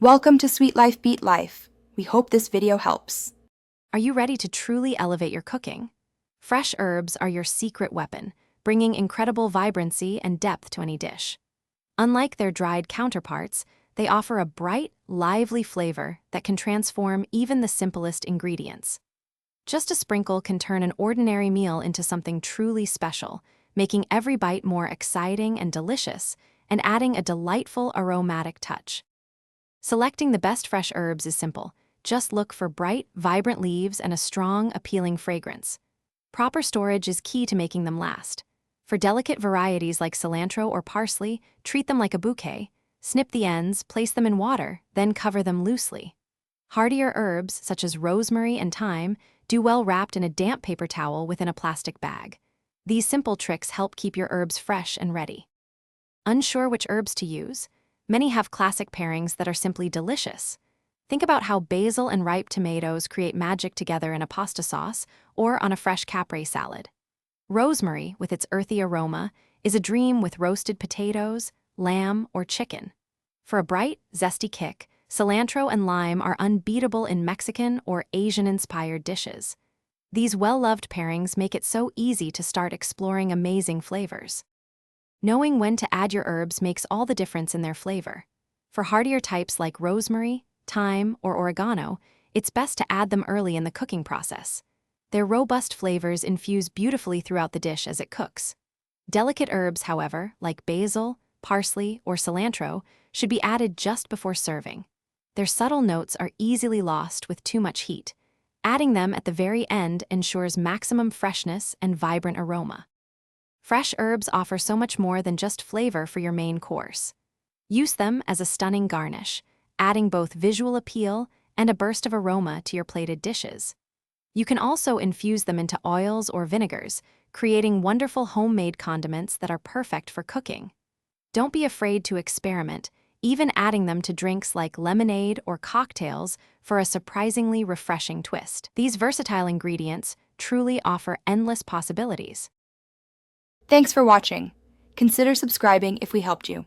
Welcome to Sweet Life Beat Life. We hope this video helps. Are you ready to truly elevate your cooking? Fresh herbs are your secret weapon, bringing incredible vibrancy and depth to any dish. Unlike their dried counterparts, they offer a bright, lively flavor that can transform even the simplest ingredients. Just a sprinkle can turn an ordinary meal into something truly special, making every bite more exciting and delicious, and adding a delightful aromatic touch. Selecting the best fresh herbs is simple. Just look for bright, vibrant leaves and a strong, appealing fragrance. Proper storage is key to making them last. For delicate varieties like cilantro or parsley, treat them like a bouquet. Snip the ends, place them in water, then cover them loosely. Hardier herbs, such as rosemary and thyme, do well wrapped in a damp paper towel within a plastic bag. These simple tricks help keep your herbs fresh and ready. Unsure which herbs to use? Many have classic pairings that are simply delicious. Think about how basil and ripe tomatoes create magic together in a pasta sauce or on a fresh capre salad. Rosemary, with its earthy aroma, is a dream with roasted potatoes, lamb, or chicken. For a bright, zesty kick, cilantro and lime are unbeatable in Mexican or Asian-inspired dishes. These well-loved pairings make it so easy to start exploring amazing flavors. Knowing when to add your herbs makes all the difference in their flavor. For heartier types like rosemary, thyme, or oregano, it's best to add them early in the cooking process. Their robust flavors infuse beautifully throughout the dish as it cooks. Delicate herbs, however, like basil, parsley, or cilantro, should be added just before serving. Their subtle notes are easily lost with too much heat. Adding them at the very end ensures maximum freshness and vibrant aroma. Fresh herbs offer so much more than just flavor for your main course. Use them as a stunning garnish, adding both visual appeal and a burst of aroma to your plated dishes. You can also infuse them into oils or vinegars, creating wonderful homemade condiments that are perfect for cooking. Don't be afraid to experiment, even adding them to drinks like lemonade or cocktails for a surprisingly refreshing twist. These versatile ingredients truly offer endless possibilities. Thanks for watching. Consider subscribing if we helped you.